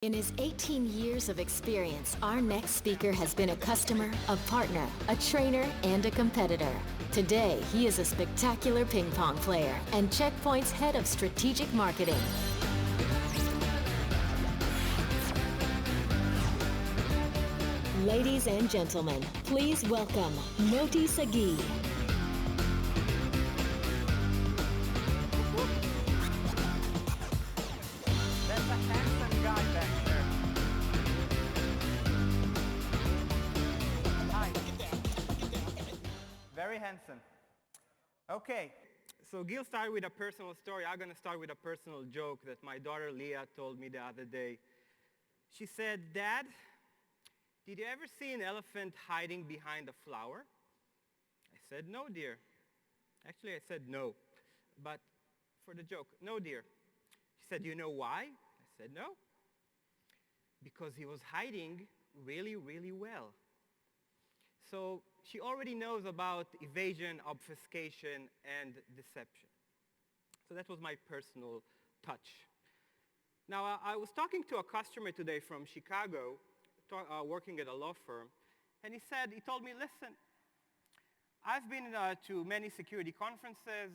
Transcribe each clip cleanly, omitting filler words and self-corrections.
In his 18 years of experience, our next speaker has been a customer, a partner, a trainer, and a competitor. Today, he is a spectacular ping pong player and Checkpoint's head of strategic marketing. Ladies and gentlemen, please welcome Moti Sagey. That's a handsome guy back there. Hi. Very handsome. Okay, so Gil started with a personal story. I'm going to start with a personal joke that my daughter Leah told me the other day. She said, "Dad, did you ever see an elephant hiding behind a flower?" I said, "No, dear." Actually, I said no, but for the joke, "No, dear." She said, "You know why?" I said, "No." "Because he was hiding really, really well." So she already knows about evasion, obfuscation, and deception. So that was my personal touch. Now, I was talking to a customer today from Chicago, working at a law firm, and he told me, "Listen, I've been to many security conferences.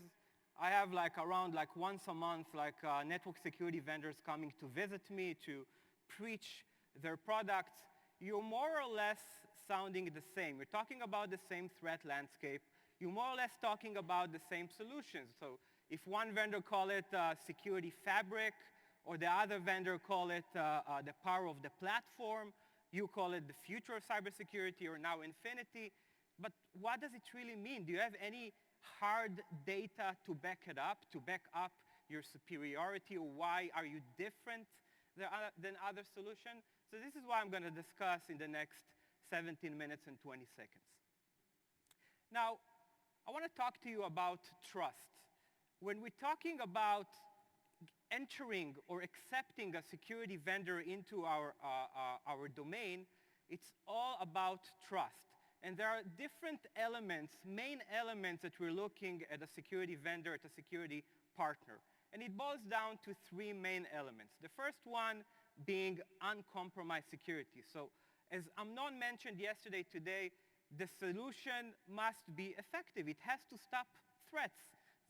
I have around once a month network security vendors coming to visit me to preach their products. You're more or less sounding the same. We're talking about the same threat landscape. You're more or less talking about the same solutions. So if one vendor call it security fabric, or the other vendor call it the power of the platform, you call it the future of cybersecurity or now infinity. But what does it really mean? Do you have any hard data to back it up, to back up your superiority, or why are you different than other solutions?" So this is what I'm going to discuss in the next 17 minutes and 20 seconds. Now, I want to talk to you about trust. When we're talking about entering or accepting a security vendor into our domain, it's all about trust. And there are different elements, main elements that we're looking at a security vendor, at a security partner. And it boils down to three main elements. The first one being uncompromised security. So as Amnon mentioned yesterday, today, the solution must be effective. It has to stop threats.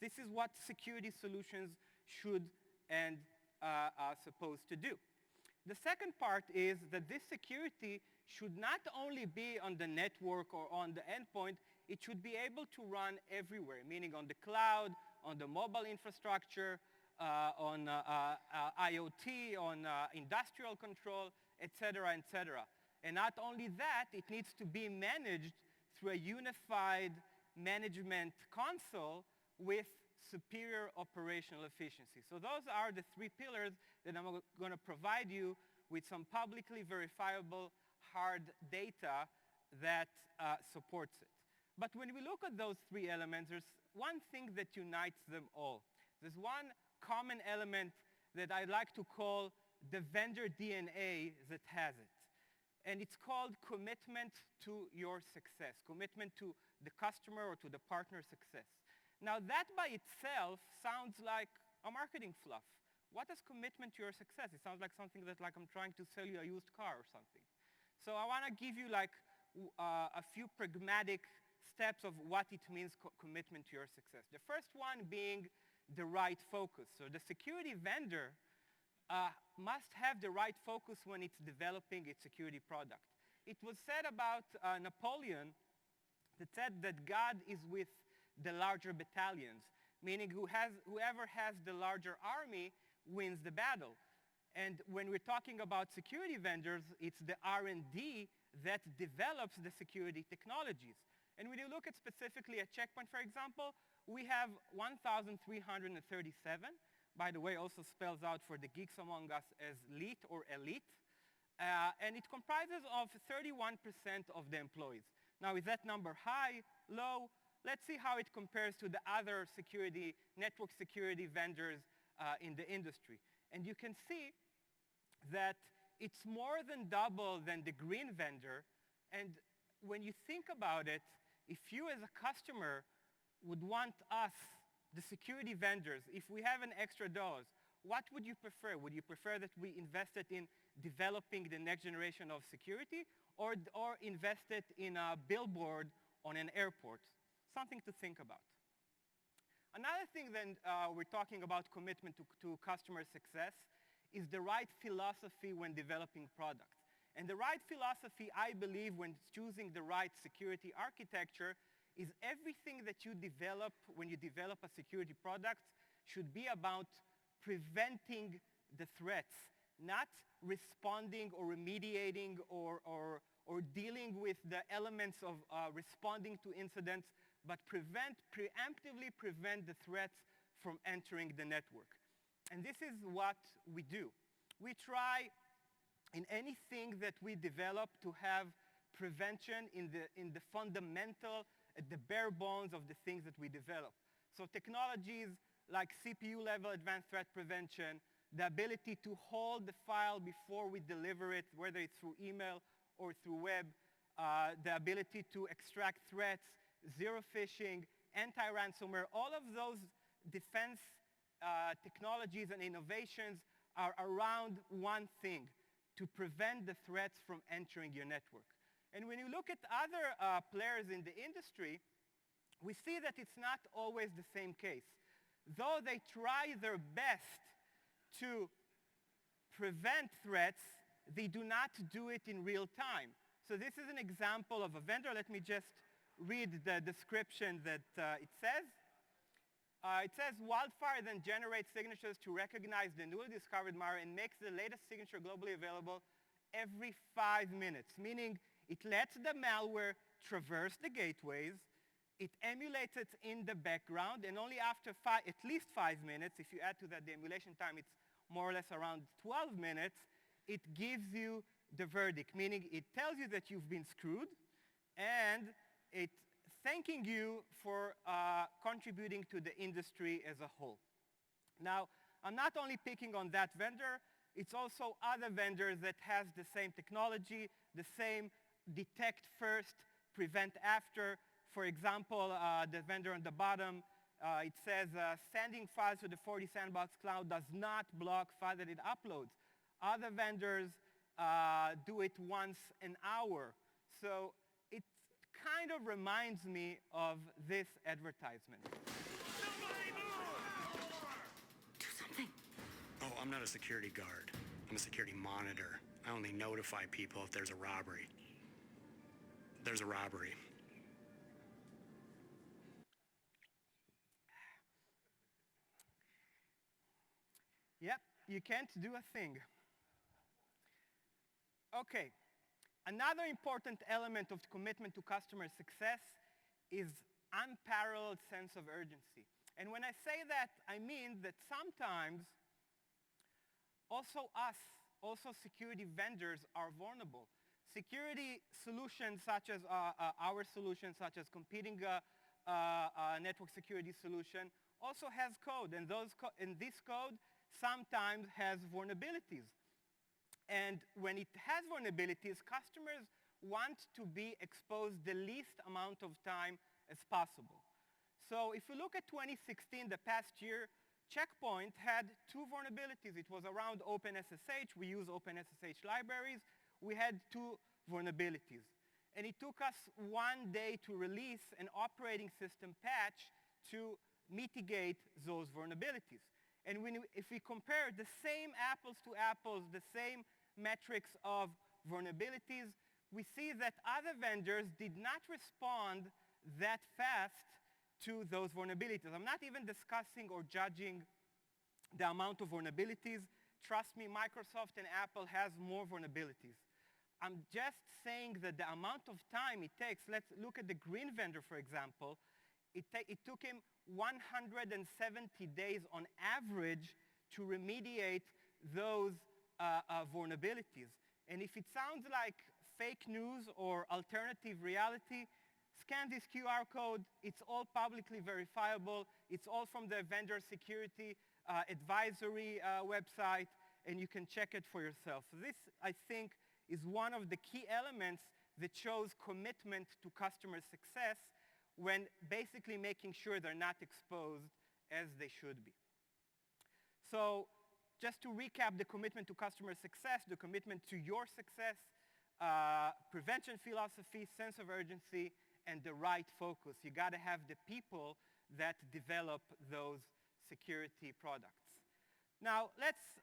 This is what security solutions should and are supposed to do. The second part is that this security should not only be on the network or on the endpoint, it should be able to run everywhere, meaning on the cloud, on the mobile infrastructure, on IoT, on industrial control, et cetera, et cetera. And not only that, it needs to be managed through a unified management console with superior operational efficiency. So those are the three pillars that I'm going to provide you with some publicly verifiable hard data that supports it. But when we look at those three elements, there's one thing that unites them all. There's one common element that I like to call the vendor DNA that has it. And it's called commitment to your success, commitment to the customer or to the partner's success. Now that by itself sounds like a marketing fluff. What is commitment to your success? It sounds like something that I'm trying to sell you a used car or something. So I want to give you a few pragmatic steps of what it means commitment to your success. The first one being the right focus. So the security vendor must have the right focus when it's developing its security product. It was said about Napoleon that said that God is with the larger battalions, meaning whoever has the larger army wins the battle. And when we're talking about security vendors, it's the R&D that develops the security technologies. And when you look at specifically at Checkpoint, for example, we have 1,337, by the way, also spells out for the geeks among us as LEET or elite. And it comprises of 31% of the employees. Now, is that number high, low? Let's see how it compares to the other network security vendors in the industry. And you can see that it's more than double than the green vendor. And when you think about it, if you as a customer would want us, the security vendors, if we have an extra $, what would you prefer? Would you prefer that we invested in developing the next generation of security, or invest it in a billboard on an airport. Something to think about. Another thing then we're talking about commitment to customer success is the right philosophy when developing products. And the right philosophy, I believe, when choosing the right security architecture is everything that you develop when you develop a security product should be about preventing the threats, not responding or remediating or dealing with the elements of responding to incidents, but preemptively prevent the threats from entering the network. And this is what we do. We try in anything that we develop to have prevention in the fundamental, the bare bones of the things that we develop. So technologies like CPU-level advanced threat prevention, the ability to hold the file before we deliver it, whether it's through email or through web, the ability to extract threats, zero phishing, anti-ransomware, all of those defense technologies and innovations are around one thing, to prevent the threats from entering your network. And when you look at other players in the industry, we see that it's not always the same case. Though they try their best to prevent threats, they do not do it in real time. So this is an example of a vendor. Let me just read the description that it says. It says, Wildfire then generates signatures to recognize the newly discovered malware and makes the latest signature globally available every 5 minutes, meaning it lets the malware traverse the gateways, it emulates it in the background, and only after at least 5 minutes, if you add to that the emulation time, it's more or less around 12 minutes, it gives you the verdict, meaning it tells you that you've been screwed, and it's thanking you for contributing to the industry as a whole. Now, I'm not only picking on that vendor, it's also other vendors that has the same technology, the same detect first, prevent after. For example, the vendor on the bottom, it says sending files to the 40 Sandbox cloud does not block file that it uploads. Other vendors do it once an hour. So it kind of reminds me of this advertisement. Somebody move! Do something. Oh, I'm not a security guard. I'm a security monitor. I only notify people if there's a robbery. There's a robbery. Yep, you can't do a thing. Okay, another important element of commitment to customer success is unparalleled sense of urgency. And when I say that, I mean that sometimes also security vendors are vulnerable. Security solutions such as our solution, such as competing network security solution, also has code. And this code sometimes has vulnerabilities. And when it has vulnerabilities, customers want to be exposed the least amount of time as possible. So if you look at 2016, the past year, Checkpoint had 2 vulnerabilities. It was around OpenSSH. We use OpenSSH libraries. We had 2 vulnerabilities. And it took us 1 day to release an operating system patch to mitigate those vulnerabilities. And if we compare the same apples to apples, the same metrics of vulnerabilities, we see that other vendors did not respond that fast to those vulnerabilities. I'm not even discussing or judging the amount of vulnerabilities. Trust me, Microsoft and Apple has more vulnerabilities. I'm just saying that the amount of time it takes, let's look at the green vendor, for example. It took him 170 days on average to remediate those vulnerabilities. And if it sounds like fake news or alternative reality, scan this QR code. It's all publicly verifiable. It's all from the vendor security advisory website, and you can check it for yourself. So this, I think, is one of the key elements that shows commitment to customer success when basically making sure they're not exposed as they should be. So just to recap, the commitment to customer success, the commitment to your success, prevention philosophy, sense of urgency, and the right focus. You got to have the people that develop those security products. Now, let's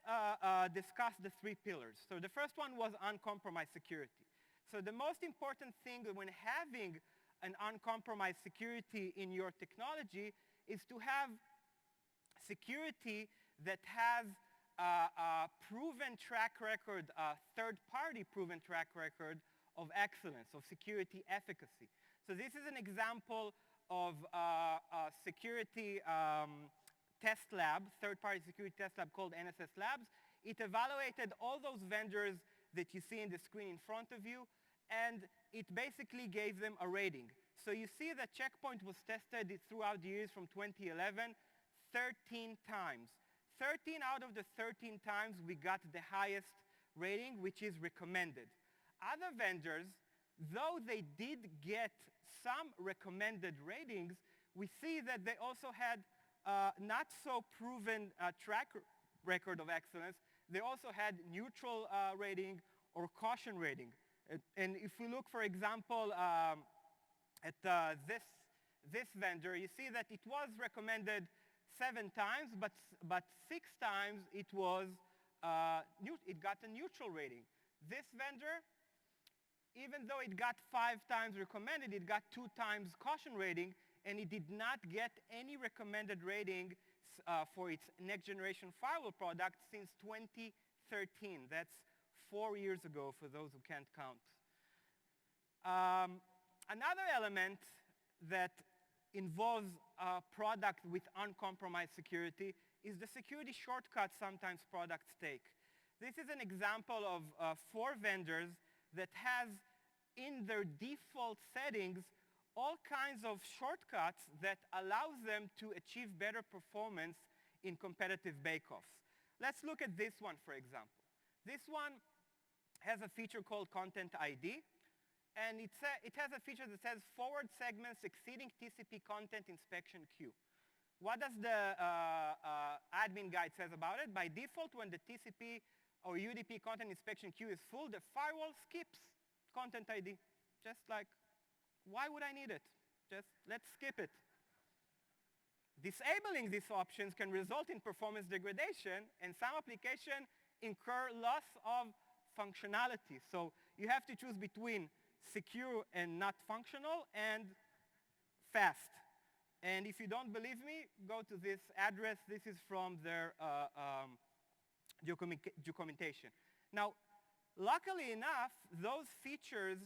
discuss the 3 pillars. So the first one was uncompromised security. So the most important thing when having an uncompromised security in your technology is to have security that has a proven track record, a third-party proven track record of excellence, of security efficacy. So this is an example of a security test lab, third-party security test lab called NSS Labs. It evaluated all those vendors that you see in the screen in front of you, and it basically gave them a rating. So you see that Checkpoint was tested throughout the years from 2011, 13 times. 13 out of the 13 times we got the highest rating, which is recommended. Other vendors, though they did get some recommended ratings, we see that they also had not so proven track record of excellence. They also had neutral rating or caution rating. And if we look, for example, at this vendor, you see that it was recommended 7 times, but 6 times it was it got a neutral rating. This vendor, even though it got 5 times recommended, it got 2 times caution rating, and it did not get any recommended rating for its next generation firewall product since 2013. That's 4 years ago for those who can't count. Another element that involves a product with uncompromised security is the security shortcuts sometimes products take. This is an example of 4 vendors that has in their default settings all kinds of shortcuts that allows them to achieve better performance in competitive bake-offs. Let's look at this one, for example. This one has a feature called Content ID, and it has a feature that says forward segments exceeding TCP content inspection queue. What does the admin guide says about it? By default, when the TCP or UDP content inspection queue is full, the firewall skips Content ID. Just like, why would I need it? Just let's skip it. Disabling these options can result in performance degradation, and some applications incur loss of functionality. So you have to choose between secure and not functional and fast. And if you don't believe me, go to this address. This is from their documentation. Now, luckily enough, those features,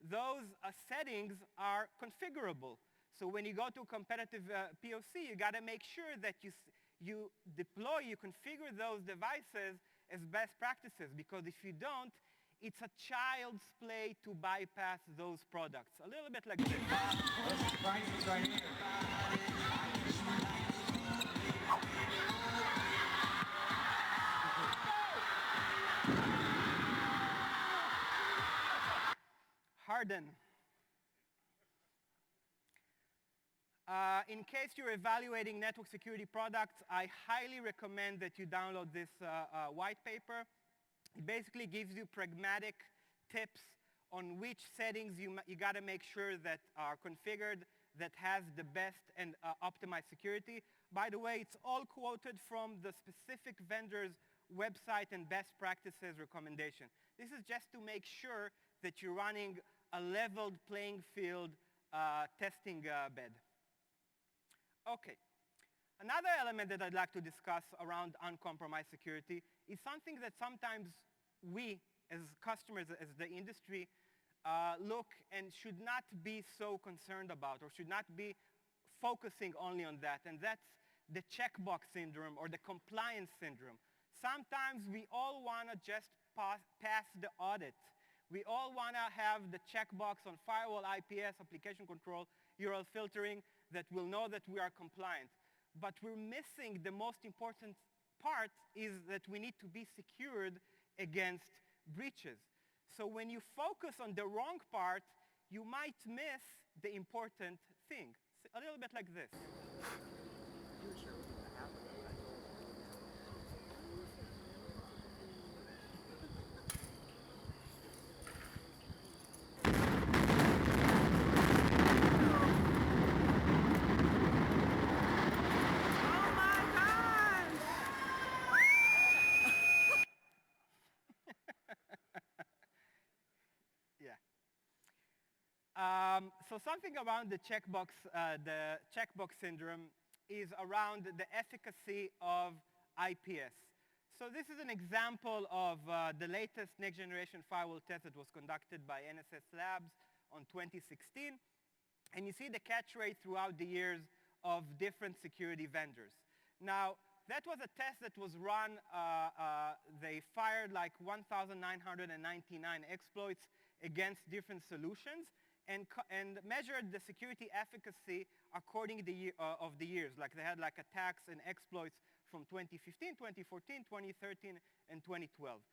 those settings are configurable. So when you go to competitive POC, you got to make sure that you deploy, you configure those devices as best practices, because if you don't, it's a child's play to bypass those products. A little bit like this. Price is right here. Harden. In case you're evaluating network security products, I highly recommend that you download this white paper. It basically gives you pragmatic tips on which settings you got to make sure that are configured, that has the best and optimized security. By the way, it's all quoted from the specific vendor's website and best practices recommendation. This is just to make sure that you're running a leveled playing field testing bed. Okay. Another element that I'd like to discuss around uncompromised security is something that sometimes we, as customers, as the industry, look and should not be so concerned about, or should not be focusing only on that, and that's the checkbox syndrome or the compliance syndrome. Sometimes we all want to just pass the audit. We all want to have the checkbox on firewall, IPS, application control, URL filtering, that will know that we are compliant. But we're missing the most important part, is that we need to be secured against breaches. So when you focus on the wrong part, you might miss the important thing. A little bit like this. So something around the checkbox syndrome is around the efficacy of IPS. So this is an example of the latest next generation firewall test that was conducted by NSS Labs on 2016. And you see the catch rate throughout the years of different security vendors. Now, that was a test that was run, they fired like 1,999 exploits against different solutions and measured the security efficacy according to of the years. Like they had like attacks and exploits from 2015, 2014, 2013, and 2012.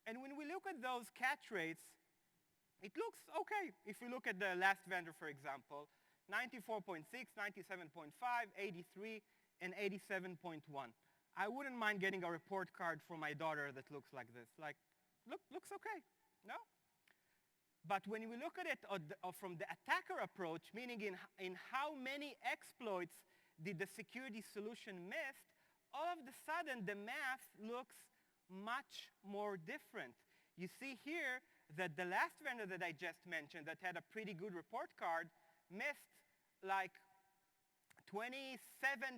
And when we look at those catch rates, it looks okay. If we look at the last vendor, for example, 94.6, 97.5, 83, and 87.1. I wouldn't mind getting a report card for my daughter that looks like this. Like, looks okay, no? But when we look at it from the attacker approach, meaning in how many exploits did the security solution miss, all of a sudden the math looks much more different. You see here that the last vendor that I just mentioned that had a pretty good report card missed like 27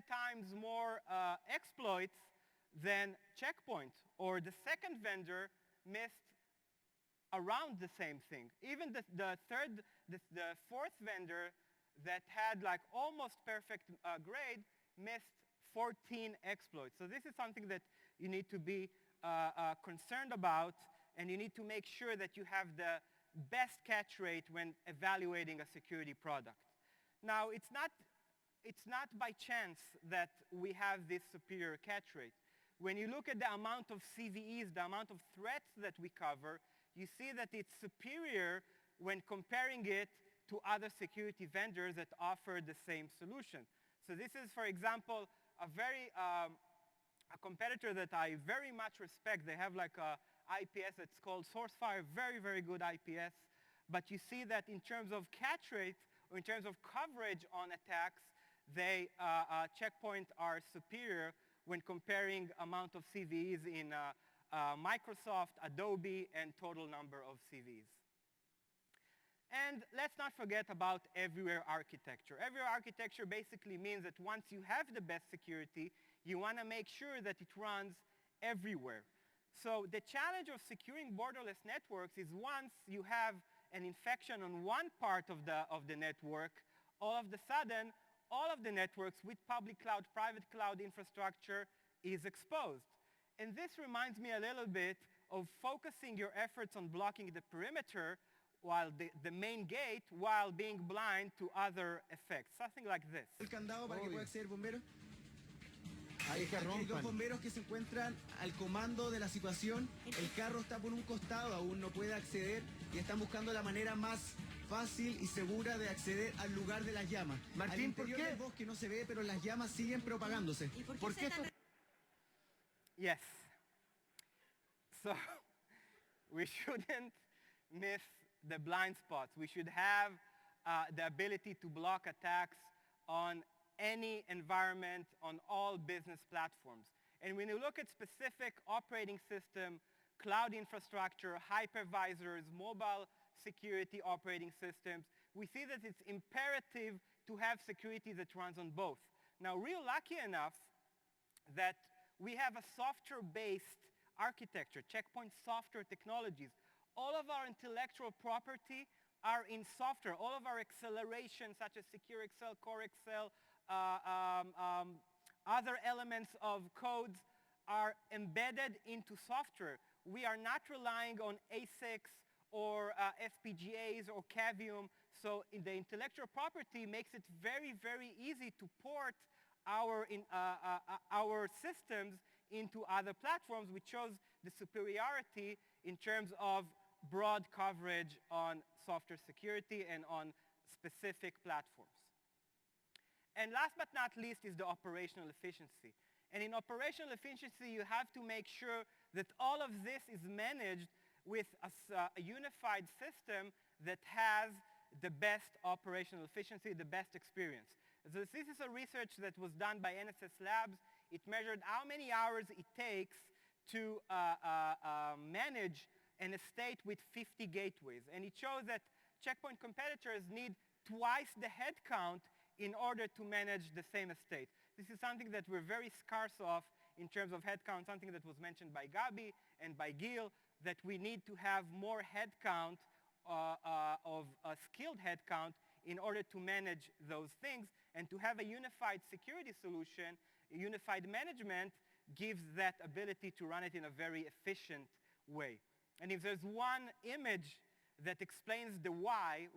times more exploits than Checkpoint, or the second vendor missed around the same thing. Even the fourth vendor that had like almost perfect grade missed 14 exploits. So this is something that you need to be concerned about, and you need to make sure that you have the best catch rate when evaluating a security product. Now, it's not by chance that we have this superior catch rate. When you look at the amount of CVEs, the amount of threats that we cover, you see that it's superior when comparing it to other security vendors that offer the same solution. So this is, for example, a competitor that I very much respect. They have like a IPS that's called Sourcefire, very, very good IPS. But you see that in terms of catch rate, or in terms of coverage on attacks, Checkpoint are superior when comparing amount of CVEs in Microsoft, Adobe, and total number of CVs. And let's not forget about everywhere architecture. Everywhere architecture basically means that once you have the best security, you want to make sure that it runs everywhere. So the challenge of securing borderless networks is once you have an infection on one part of the network, all of a sudden, all of the networks with public cloud, private cloud infrastructure is exposed. And this reminds me a little bit of focusing your efforts on blocking the perimeter while the main gate, while being blind to other effects. Something like this. El candado para que pueda acceder bombero. Hay dos bomberos que se encuentran al comando de la situación. El carro está por un costado, aún no puede acceder y están buscando la manera más fácil y segura de acceder al lugar de las llamas. Martín, al interior del bosque no se ve, pero las llamas siguen propagándose. ¿Por qué esto? Yes. So we shouldn't miss the blind spots. We should have the ability to block attacks on any environment, on all business platforms. And when you look at specific operating system, cloud infrastructure, hypervisors, mobile security operating systems, we see that it's imperative to have security that runs on both. Now, we're lucky enough that we have a software-based architecture, Checkpoint software technologies. All of our intellectual property are in software. All of our acceleration, such as Secure Excel, Core Excel, other elements of codes are embedded into software. We are not relying on ASICs or FPGAs or Cavium. So the intellectual property makes it very, very easy to port our systems into other platforms, which shows the superiority in terms of broad coverage on software security and on specific platforms. And last but not least is the operational efficiency. And in operational efficiency, you have to make sure that all of this is managed with a unified system that has the best operational efficiency, the best experience. So this is a research that was done by NSS Labs. It measured how many hours it takes to manage an estate with 50 gateways. And it shows that Checkpoint competitors need twice the headcount in order to manage the same estate. This is something that we're very scarce of in terms of headcount, something that was mentioned by Gabi and by Gil, that we need to have more headcount of a skilled headcount in order to manage those things, and to have a unified security solution, unified management gives that ability to run it in a very efficient way. And if there's one image that explains the why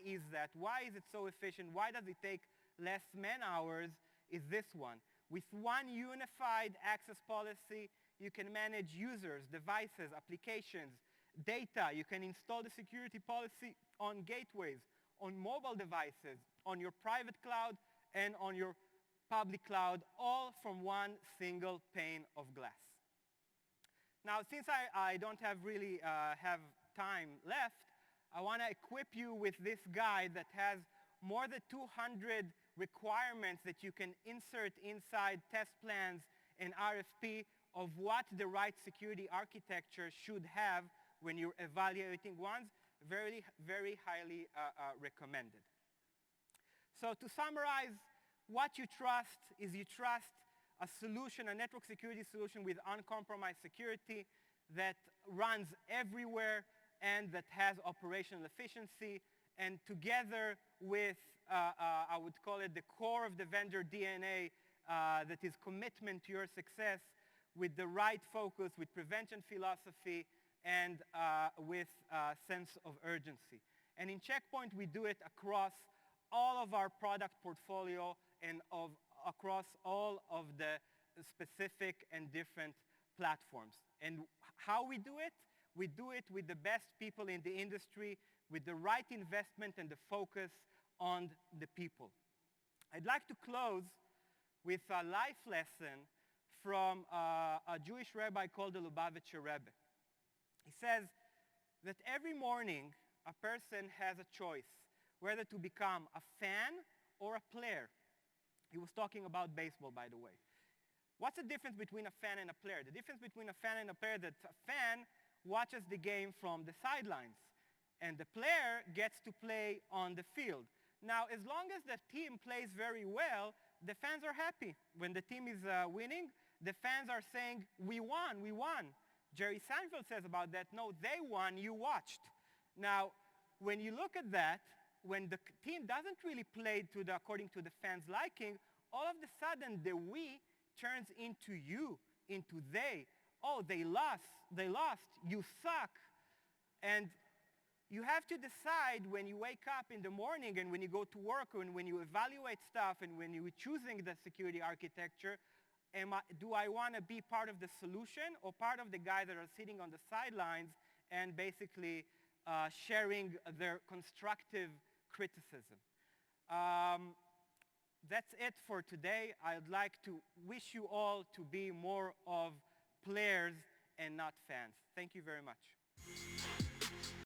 is that? Why is it so efficient? Why does it take less man-hours? Is this one. With one unified access policy, you can manage users, devices, applications, data. You can install the security policy on gateways, on mobile devices, on your private cloud, and on your public cloud, all from one single pane of glass. Now, since I don't have really have time left, I want to equip you with this guide that has more than 200 requirements that you can insert inside test plans and RFP of what the right security architecture should have when you're evaluating ones. Very, very highly recommended. So to summarize, what you trust is you trust a solution, a network security solution with uncompromised security that runs everywhere and that has operational efficiency, and together with, I would call it the core of the vendor DNA, that is commitment to your success with the right focus, with prevention philosophy, and with sense of urgency. And in Checkpoint, we do it across all of our product portfolio and across all of the specific and different platforms. And how we do it? We do it with the best people in the industry, with the right investment and the focus on the people. I'd like to close with a life lesson from a Jewish rabbi called the Lubavitcher Rebbe. He says that every morning a person has a choice whether to become a fan or a player. He was talking about baseball, by the way. What's the difference between a fan and a player? The difference between a fan and a player is that a fan watches the game from the sidelines, and the player gets to play on the field. Now, as long as the team plays very well, the fans are happy. When the team is winning, the fans are saying, we won, we won. Jerry Seinfeld says about that, no, they won, you watched. Now, when you look at that, when the team doesn't really play according to the fans' liking, all of a sudden the we turns into you, into they. Oh, they lost, you suck. And you have to decide when you wake up in the morning and when you go to work and when you evaluate stuff and when you're choosing the security architecture, do I want to be part of the solution or part of the guys that are sitting on the sidelines and basically sharing their constructive criticism? That's it for today. I'd like to wish you all to be more of players and not fans. Thank you very much.